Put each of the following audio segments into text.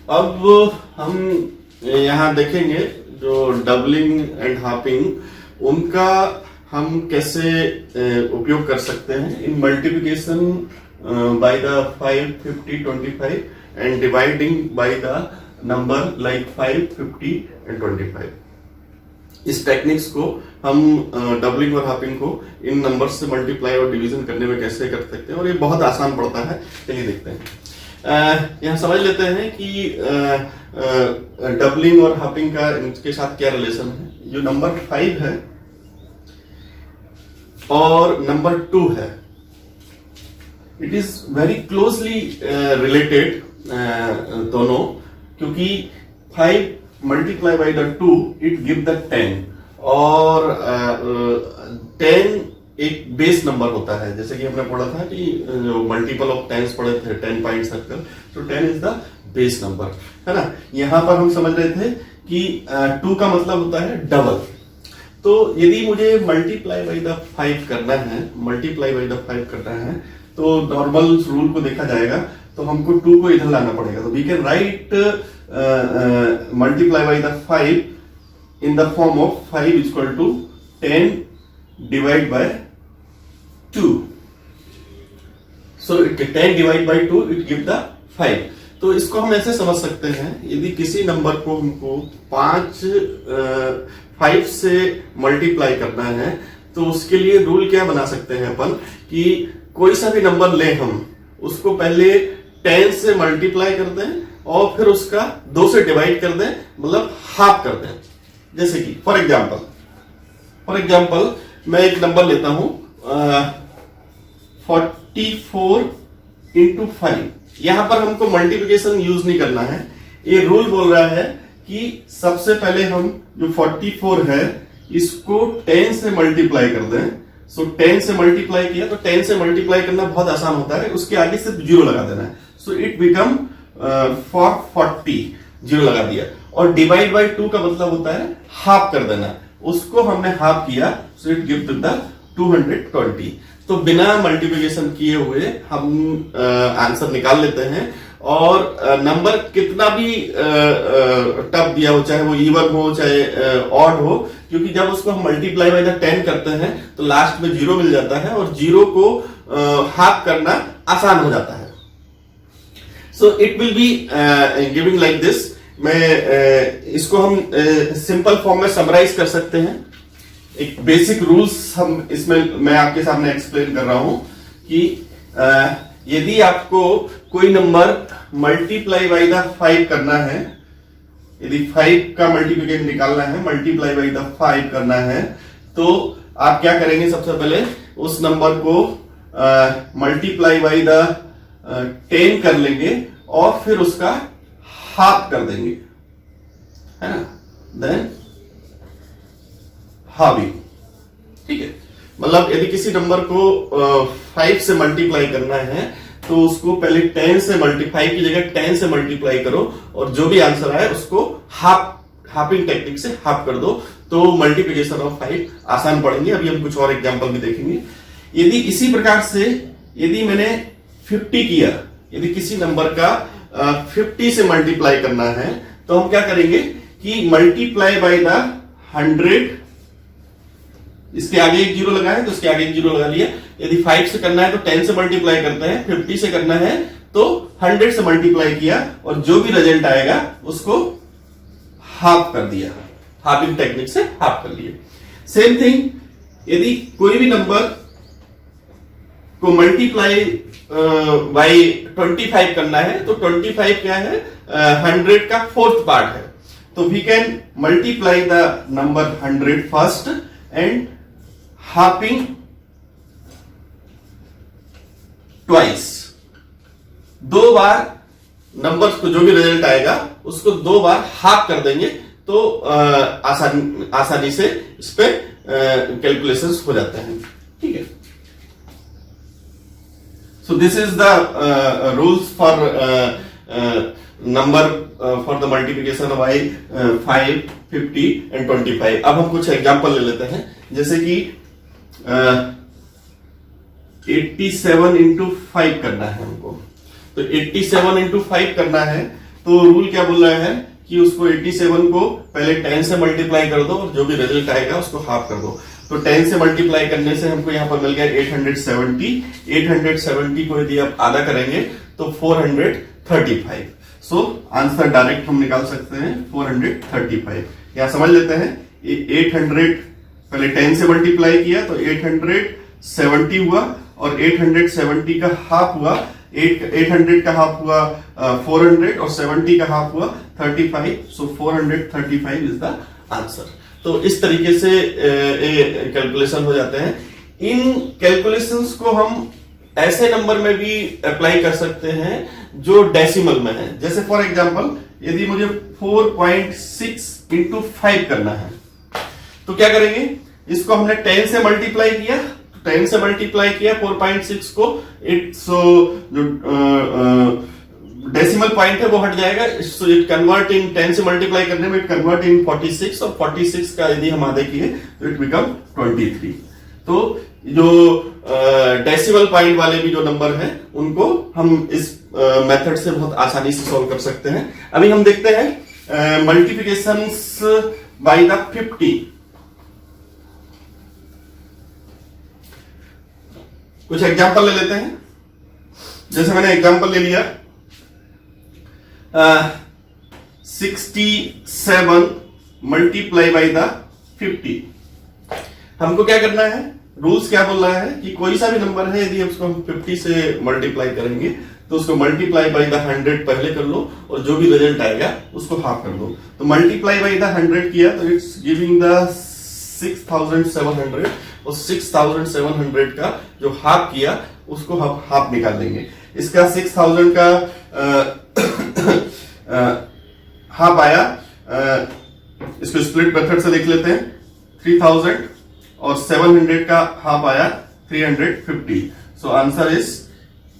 अब हम यहाँ देखेंगे जो डबलिंग एंड हाफिंग उनका हम कैसे उपयोग कर सकते हैं इन multiplication by the 5, 50, 25 and dividing by the number like 5, 50 and 25। इस टेक्निक्स को हम डबलिंग और हाफिंग को इन नंबर से मल्टीप्लाई और डिवीजन करने में कैसे कर सकते हैं, और ये बहुत आसान पड़ता है। चलिए देखते हैं। यहाँ समझ लेते हैं कि डबलिंग और हाफिंग का इनके साथ क्या रिलेशन है। जो नंबर 5 है और नंबर 2 है, it is very closely related दोनों, क्योंकि 5 multiply by the 2 it give the 10, और 10 एक बेस नंबर होता है। जैसे कि हमने पढ़ा था कि जो मल्टीपल ऑफ 10 पढ़े थे 10 पॉइंट सर्कल, तो 10 इज द बेस नंबर, है ना। यहां पर हम समझ रहे थे कि 2 का मतलब होता है डबल। तो यदि मुझे मल्टीप्लाई बाई द 5 करना है, तो नॉर्मल रूल को देखा जाएगा तो हमको 2 को इधर लाना पड़ेगा। तो we can write multiply by the 5 in the form of 5 equal to 10 divide by 2। So 10 divide by 2 it give the 5। तो इसको हम ऐसे समझ सकते हैं, यदि किसी नंबर को हमको 5 से मल्टीप्लाई करना है, तो उसके लिए रूल क्या बना सकते हैं अपन कि कोई सा भी नंबर ले हम उसको पहले 10 से मल्टीप्लाई कर दें और फिर उसका 2 से डिवाइड कर दें, मतलब हाफ कर दें। जैसे कि फॉर एग्जाम्पल मैं एक नंबर लेता हूं 44 इंटू 5। यहां पर हमको मल्टीप्लिकेशन यूज नहीं करना है। ये रूल बोल रहा है कि सबसे पहले हम जो 44 है इसको 10 से मल्टीप्लाई कर दें। सो 10 से मल्टीप्लाई किया तो 10 से मल्टीप्लाई करना बहुत आसान होता है, उसके आगे सिर्फ 0 लगा देना है। सो इट बिकम 40 0 लगा दिया। और डिवाइड बाय 2 का मतलब होता है हाफ कर देना, उसको हमने हाफ किया, सो इट गिव द 220। तो बिना मल्टीप्लिकेशन किए हुए हम आंसर निकाल लेते हैं। और नंबर कितना भी टफ दिया हो, चाहे वो इवन हो चाहे ऑड हो, क्योंकि जब उसको हम मल्टीप्लाई बाय द 10 करते हैं तो लास्ट में 0 मिल जाता है और 0 को हाफ करना आसान हो जाता है। So it will be giving like this. इसको हम सिंपल फॉर्म में समराइज कर सकते हैं। एक बेसिक रूल्स हम इसमें मैं आपके सामने एक्सप्लेन कर रहा हूं कि यदि आपको कोई नंबर मल्टीप्लाई बाई द 5 करना है, यदि 5 का मल्टीप्लिकेशन निकालना है, मल्टीप्लाई बाई द 5 करना है, तो आप क्या करेंगे? सबसे पहले उस नंबर को मल्टीप्लाई बाई द 10 कर लेंगे और फिर उसका हाफ कर देंगे, है ना। देन हाफिंग, ठीक है। मतलब यदि किसी नंबर को 5 से मल्टीप्लाई करना है तो उसको पहले 10 से मल्टीप्लाई की जगह 10 से मल्टीप्लाई करो और जो भी आंसर आए उसको हाफिंग टेक्निक से हाफ कर दो, तो मल्टीप्लिकेशन ऑफ 5 आसान पड़ेंगे। अभी हम कुछ और एग्जांपल भी देखेंगे। यदि इसी प्रकार से यदि मैंने 50 किया, यदि किसी नंबर का 50 से मल्टीप्लाई करना है तो हम क्या करेंगे कि मल्टीप्लाई बाय द 100, इसके आगे एक 0 लगाए तो इसके आगे एक 0 लगा लिया। यदि 5 से करना है तो 10 से मल्टीप्लाई करते हैं, 50 से करना है तो 100 से मल्टीप्लाई किया और जो भी रिजल्ट आएगा उसको हाफ कर दिया, हाफिंग टेक्निक से हाफ कर लिए। सेम थिंग यदि कोई भी नंबर को मल्टीप्लाई बाय 25 करना है तो 25 क्या है? 100 का 4th पार्ट है। तो we can multiply the number 100 first and halving twice. 2 बार नंबर्स को जो भी रिजल्ट आएगा उसको 2 बार हाफ कर देंगे, तो आसानी से इस पे कैलकुलेशंस हो जाते हैं, ठीक है। So this is the rules for number for the multiplication bye 5, 50 and 25। अब हम कुछ एग्जांपल ले लेते हैं, जैसे कि 87 इंटू 5 करना है हमको। तो 87 इंटू 5 करना है तो रूल क्या बोल रहा है कि उसको 87 को पहले 10 से मल्टीप्लाई कर दो और जो भी रिजल्ट आएगा उसको हाफ कर दो। तो 10 से मल्टीप्लाई करने से हमको यहाँ पर मिल गया 870। 870 को यदि आप आधा करेंगे तो 435। सो आंसर डायरेक्ट हम निकाल सकते हैं 435। यहाँ समझ लेते हैं 800 पहले 10 से मल्टीप्लाई किया तो 870 हुआ और 870 का हाफ हुआ 800 का हाफ हुआ 400 और 70 का हाफ हुआ 35। सो 435 इज द आंसर। तो इस तरीके से कैलकुलेशन हो जाते हैं। इन कैलकुलेशंस को हम ऐसे नंबर में भी अप्लाई कर सकते हैं जो डेसिमल में है। जैसे फॉर एग्जांपल यदि मुझे 4.6 इंटू 5 करना है तो क्या करेंगे, इसको हमने 10 से मल्टीप्लाई किया, 10 से मल्टीप्लाई किया 4.6 को, सो जो डेसिमल पॉइंट है वो हट जाएगा। सो इट कन्वर्ट इन 10 से मल्टीप्लाई करने में इट कन्वर्ट इन 46 और 46 का यदि हम आधे किए तो इट बिकम 23। तो जो डेसिमल पॉइंट वाले भी जो नंबर हैं उनको हम इस मेथड से बहुत आसानी से सॉल्व कर सकते हैं। अभी हम देखते हैं मल्टीप्लिकेशंस बाय द 50। कुछ एग्जांपल ले लेते हैं। जैसे मैंने एग्जांपल ले लिया 67 मल्टीप्लाई बाय द 50। हमको क्या करना है, रूल्स क्या बोल रहा है कि कोई सा भी नंबर है यदि उसको हम 50 से मल्टीप्लाई करेंगे तो उसको मल्टीप्लाई बाय द 100 पहले कर लो और जो भी रिजल्ट आएगा उसको हाफ कर दो। तो मल्टीप्लाई बाय द 100 किया तो इट्स गिविंग द 6700 और 6700 का जो हाफ किया उसको हम हाफ निकाल लेंगे। इसका 6000 का हाफ आया, इसको स्प्लिट मेथड से देख लेते हैं। 3000 और 700 का हाफ आया 350। So answer is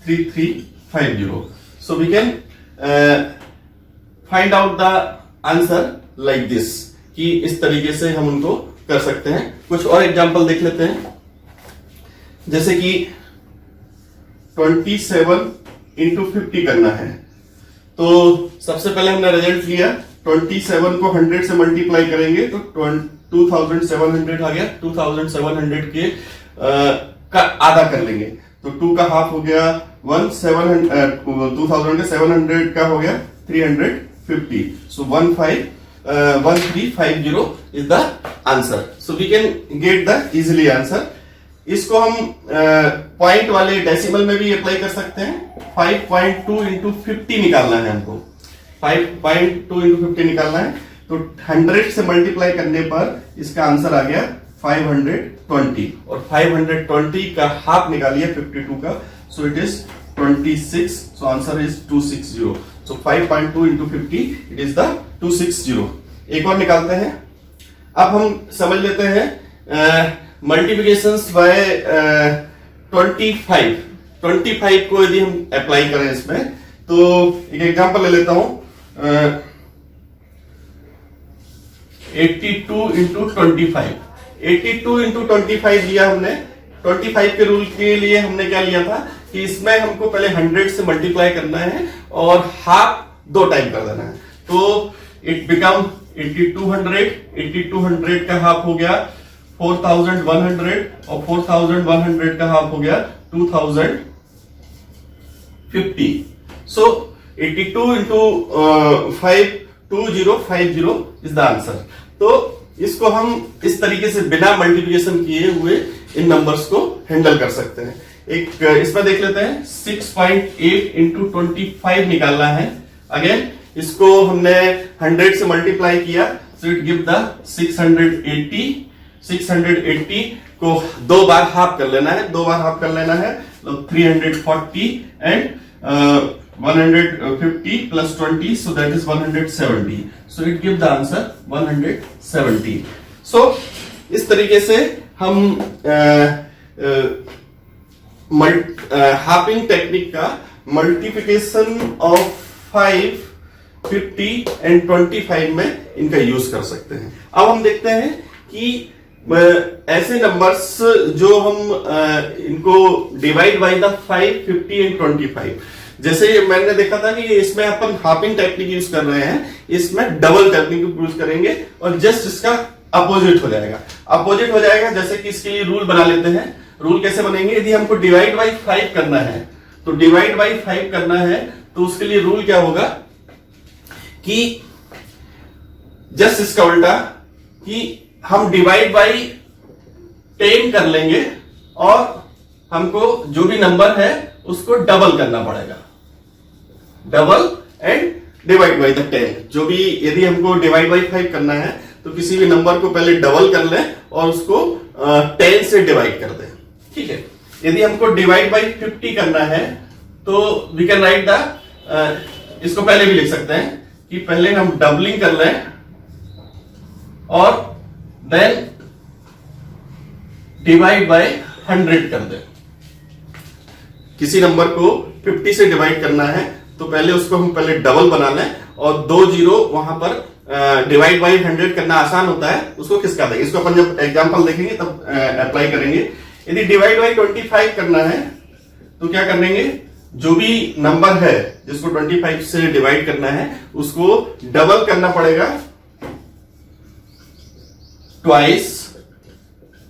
3350। So we can find out the answer like this, कि इस तरीके से हम उनको कर सकते हैं। कुछ और एग्जांपल देख लेते हैं। जैसे कि 27 इंटू 50 करना है तो सबसे पहले हमने रिजल्ट लिया, 27 को 100 से मल्टीप्लाई करेंगे तो 2700 आ गया। 2700 के का आधा कर लेंगे तो 2 का हाफ हो गया 1, 2000 का 700 का हो गया 350। So 1350 is the answer. So we can get the easily answer. इसको हम पॉइंट वाले डेसिमल में भी अप्लाई कर सकते हैं। 5.2 इंटू 50 निकालना है हमको, 5.2 इंटू 50 निकालना है तो 100 से मल्टीप्लाई करने पर इसका आंसर आ गया 520 और 520 का हाफ निकालिए 52 का, so it is 26। So answer is 260। So 5.2 into 50 it is the 260। एक और निकालते हैं। अब हम समझ लेते हैं मल्टीप्लिकेशंस बाय 25 को यदि हम अप्लाई करें इसमें तो एक एग्जांपल ले लेता हूं। 82 इंटू 25, 82 इंटू 25 लिया हमने। 25 के रूल के लिए हमने क्या लिया था कि इसमें हमको पहले 100 से मल्टीप्लाई करना है और हाफ 2 टाइम कर देना है। तो इट बिकम 8200। 8200 का हाफ हो गया 4100 और 4100 का हाफ हो गया 2050। सो 82 इंटू 5 2050 इज द आंसर। तो इसको हम इस तरीके से बिना मल्टीप्लिकेशन किए हुए इन नंबर्स को हैंडल कर सकते हैं। एक इसमें देख लेते हैं 6.8 इंटू 25 निकालना है। अगेन इसको हमने 100 से मल्टीप्लाई किया सो इट गिव द 680। 680 को 2 बार हाफ कर लेना है, 2 बार हाफ कर लेना है तो 340 and 150 plus 20 so that is 170। So it give the answer 170। सो इस तरीके से हम हाफिंग टेक्निक का मल्टीप्लिकेशन ऑफ 5, 50 एंड 25 में इनका यूज कर सकते हैं। अब हम देखते हैं कि ऐसे नंबर्स जो हम इनको डिवाइड बाय द 5, 50 एंड 25, जैसे मैंने देखा था कि इसमें अपन हाफिंग टेक्निक यूज कर रहे हैं, इसमें डबल टेक्निक यूज करेंगे और जस्ट इसका अपोजिट हो जाएगा। अपोजिट हो जाएगा जैसे कि इसके लिए रूल बना लेते हैं। रूल कैसे बनेंगे, यदि हमको डिवाइड बाई 5 करना है तो डिवाइड बाई 5 करना है तो उसके लिए रूल क्या होगा कि जस्ट इसका उल्टा कि हम डिवाइड बाई 10 कर लेंगे और हमको जो भी नंबर है उसको डबल करना पड़ेगा, double and divide by the 10। जो भी यदि हमको डिवाइड बाई 5 करना है तो किसी भी नंबर को पहले डबल कर लें और उसको 10 से डिवाइड कर दें, ठीक है। यदि हमको डिवाइड बाई 50 करना है तो वी कैन राइट द, इसको पहले भी लिख सकते हैं कि पहले हम डबलिंग कर लें और देन डिवाइड बाय 100 कर दें। किसी नंबर को 50 से डिवाइड करना है तो पहले उसको हम पहले डबल बना लें और 2 जीरो वहां पर डिवाइड बाय 100 करना आसान होता है, उसको किसका देंगे, इसको अपन जब एग्जांपल देखेंगे तब अप्लाई करेंगे। यदि डिवाइड बाय 25 करना है तो क्या करेंगे, जो भी नंबर है जिसको 25 से डिवाइड करना है उसको डबल करना पड़ेगा ट्वाइस,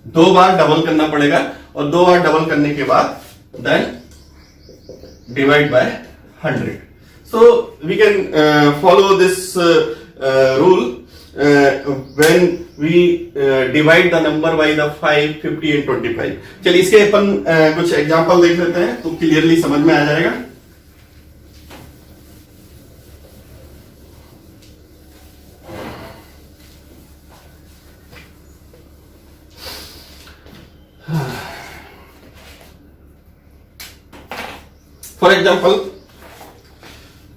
2 बार डबल करना पड़ेगा और 2 बार डबल करने के बाद then divide by 100। So we can follow this rule when we divide the number by the 5, 50 and 25। चलिए इसके अपन कुछ एग्जांपल देख लेते हैं तो क्लियरली समझ में आ जाएगा। फॉर एग्जांपल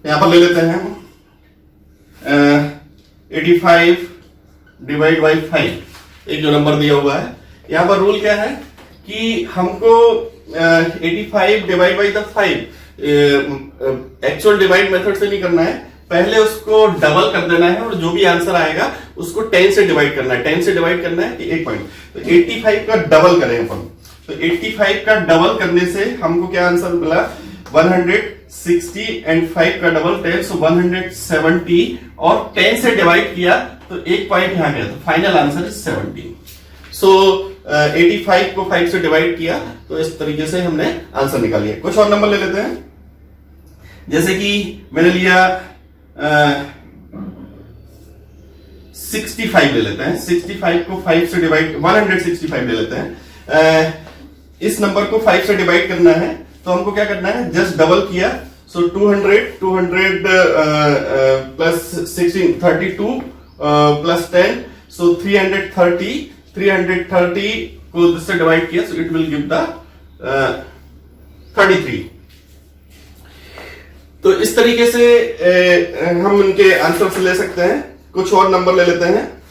यहां पर ले लेते हैं हम 85 डिवाइड बाई 5, एक जो नंबर दिया हुआ है। यहां पर रूल क्या है कि हमको 85 divide by the 5 actual divide method से नहीं करना है, पहले उसको डबल कर देना है और जो भी आंसर आएगा उसको 10 से डिवाइड करना है। 10 से डिवाइड करना है कि 1 पॉइंट, तो 85 का डबल करें अपन, तो 85 का डबल करने से हमको क्या आंसर मिला, 160 एंड 5 का डबल 10, सो 170 और 10 से डिवाइड किया तो 1 पॉइंट यहां गया, तो फाइनल आंसर इज 70। सो 85 को 5 से डिवाइड किया तो इस तरीके से हमने आंसर निकाल लिया। कुछ और नंबर ले लेते हैं, जैसे कि मैंने लिया 65 ले लेते हैं। 65 को 5 से डिवाइड, 165 ले लेते हैं। इस नंबर को 5 से डिवाइड करना है तो हमको क्या करना है, जस्ट डबल किया, सो 200 प्लस 16 32 प्लस 10, सो 330 को इससे डिवाइड किया, so it will give the 33। तो इस तरीके से हम इनके आंसर से ले सकते हैं। कुछ और नंबर ले लेते हैं,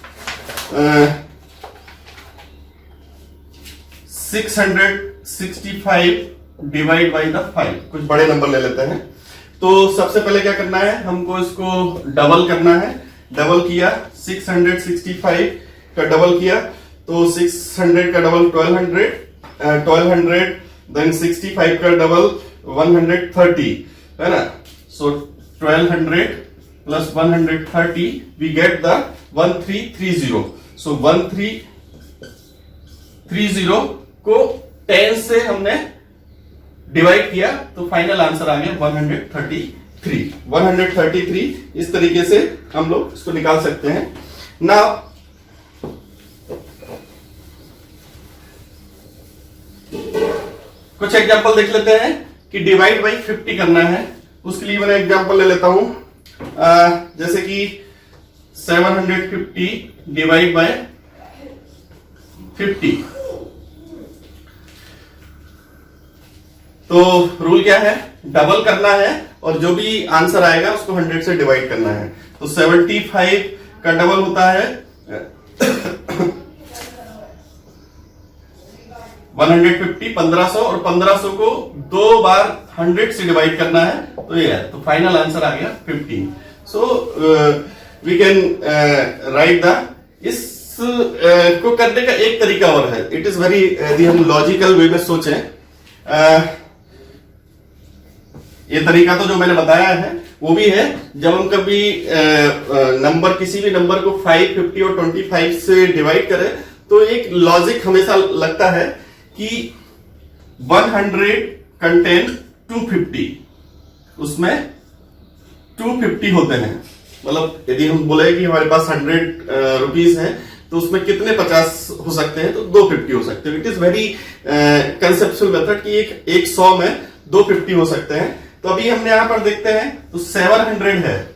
665 डिवाइड बाई द 5, कुछ बड़े नंबर ले लेते हैं। तो सबसे पहले क्या करना है, हमको इसको डबल करना है। डबल किया, 665 का डबल किया तो 600 का डबल 1200 देन 65 का डबल 130, है ना। सो 1200 प्लस 130 वी गेट द 1330। सो 1330 को 10 से हमने डिवाइड किया तो फाइनल आंसर आ गया 133। 133 इस तरीके से हम लोग इसको निकाल सकते हैं। ना कुछ एग्जांपल देख लेते हैं कि डिवाइड बाई 50 करना है, उसके लिए मैंने एग्जांपल ले लेता हूं, जैसे कि 750 डिवाइड बाय 50। तो रूल क्या है, डबल करना है और जो भी आंसर आएगा उसको 100 से डिवाइड करना है। तो 75 का डबल होता है 150, 1500 और 1500 को 2 बार 100 से डिवाइड करना है, तो ये है, तो फाइनल आंसर आ गया 15। So we can write the, इस को करने का एक तरीका और है, इट इज वेरी, यदि हम लॉजिकल वे में सोचें, ये तरीका तो जो मैंने बताया है वो भी है, जब हम कभी नंबर किसी भी नंबर को 5, 50 और 25 से डिवाइड करें तो एक लॉजिक हमेशा लगता है कि 100 कंटेन 250, उसमें 250 होते हैं। मतलब यदि हम बोले कि हमारे पास 100 रुपीज है तो उसमें कितने 50 हो सकते हैं, तो 250 हो सकते हैं। It is very conceptual method कि एक 100 में 250 हो सकते हैं। तो अभी हमने यहां पर देखते हैं तो 700 है,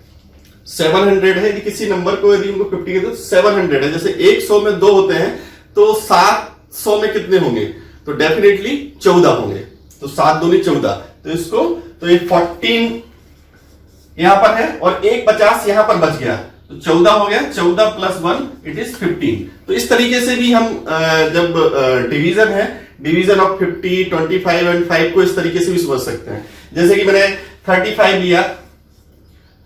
700 है। यदि किसी नंबर को यदि उनको 50 कहते हैं तो 700 है। जैसे 100 में 2 होते हैं तो 700 में कितने होंगे, तो डेफिनेटली 14 होंगे। तो 7 दूनी 14, तो इसको तो ये 14 यहां पर है और एक 50 यहां पर बच गया, तो 14 हो गया। 14 प्लस 1 इट इज 15। तो इस तरीके से भी हम जब डिवीजन है, डिवीजन ऑफ 50, 25 एंड 5 को इस तरीके से भी समझ सकते हैं। जैसे कि मैंने 35 लिया,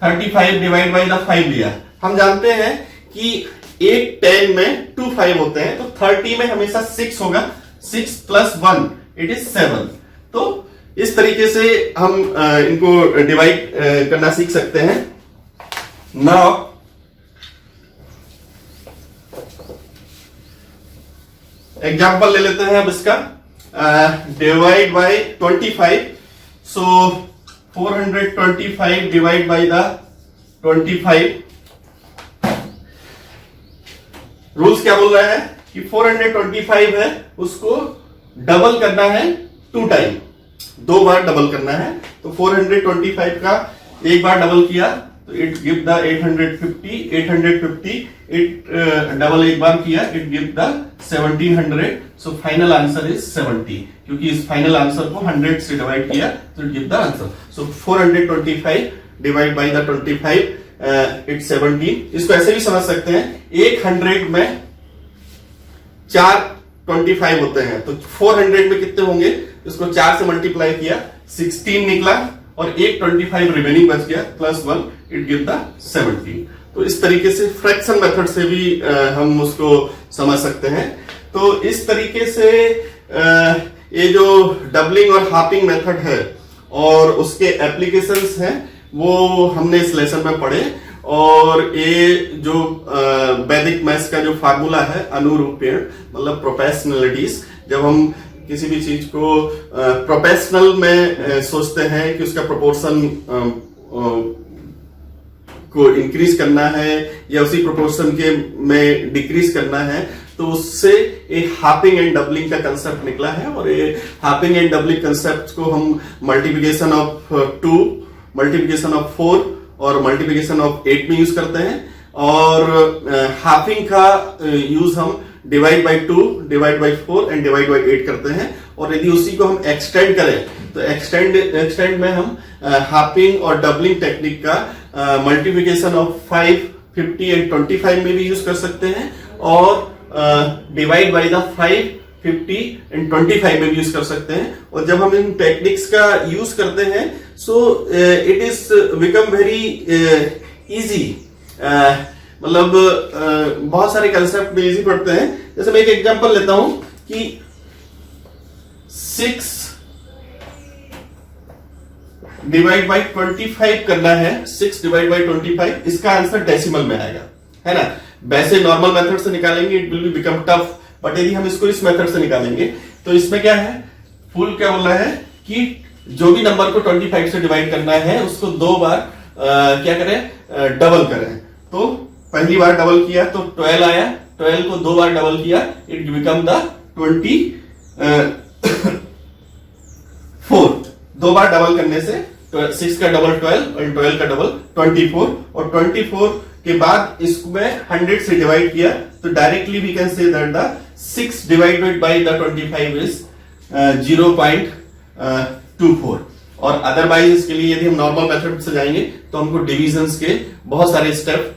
35 डिवाइड बाई द 5 लिया। हम जानते हैं कि एक 10 में 2 5 होते हैं, तो 30 में हमेशा 6 होगा। 6 प्लस 1 इट इज 7। तो इस तरीके से हम इनको डिवाइड करना सीख सकते हैं। नाउ एग्जाम्पल ले लेते हैं अब इसका, divide by 25। So 425 divide by the 25। Rules क्या बोल रहा है कि 425 है, उसको डबल करना है 2 टाइम, 2 बार डबल करना है। तो 425 का एक बार डबल किया तो it give the 850, 850 it double एक बार किया, it give the 1700। So final answer is 70, क्योंकि इस फाइनल आंसर को 100 से डिवाइड किया तो it give the answer. So 425 divide by the 25 it 17। इसको ऐसे भी समझ सकते हैं, एक 100 में 4 25 होते हैं, तो 400 में कितने होंगे, इसको 4 से मल्टीप्लाई किया 16 निकला और एक 25 रिमेनिंग बच गया, प्लस 1 इट गिव द 17। तो इस तरीके से फ्रैक्शन मेथड से भी हम उसको समझ सकते हैं। तो इस तरीके से ये जो डबलिंग और हाफिंग मेथड है और उसके एप्लीकेशंस हैं वो हमने इस लेसन में पढ़े। और ये जो वैदिक मैथ्स का जो फार्मूला है अनुरूपेण, मतलब प्रोपेशनलिटीज, जब हम किसी भी चीज को प्रोपेशनल में सोचते हैं कि उसका प्रोपोर्शन को इंक्रीज करना है या उसी प्रोपोर्शन के में डिक्रीज करना है, तो उससे एक हाफिंग एंड डबलिंग का कंसेप्ट निकला है। और ये हाफिंग एंड डबलिंग कंसेप्ट को हम मल्टीप्लिकेशन ऑफ 2, मल्टीप्लिकेशन ऑफ 4 और मल्टीप्लिकेशन ऑफ 8 में यूज करते हैं। और हाफिंग का यूज हम divide by 2, divide by 4 and divide by 8 करते हैं। और यदि उसी को हम एक्सटेंड करें तो एक्सटेंड में हम हाफिंग और डबलिंग टेक्निक का मल्टीप्लिकेशन ऑफ 5, 50 एंड 25 में भी यूज कर सकते हैं और डिवाइड बाई द 5, 50 एंड 25 में भी यूज कर सकते हैं। और जब हम इन टेक्निक्स का यूज करते हैं so it is become very easy. मतलब बहुत सारे कंसेप्ट में इजी पढ़ते हैं। जैसे मैं एक एग्जांपल लेता हूं कि 6 डिवाइड बाई 25 करना है, 6 डिवाइड बाई 25, इसका आंसर डेसिमल में आएगा, है ना। वैसे नॉर्मल मेथड से निकालेंगे it will be become tough, but यदि हम इसको इस मेथड से निकालेंगे तो इसमें क्या है, फुल क्या बोल रहा है कि जो भी नंबर को 25 से डिवाइड करना है उसको 2 बार क्या करें, डबल करें। तो पहली बार डबल किया तो 12 आया, 12 को 2 बार डबल किया it become the 24। 2 bar double करने से 6 का डबल 12 और 12 का डबल 24, और 24 के बाद इसमें 100 से डिवाइड किया तो directly we can say that the 6 divided by the 25 is 0.24। और अदरवाइज इसके लिए यदि हम नॉर्मल मेथड से जाएंगे तो हमको डिविजन्स के बहुत सारे स्टेप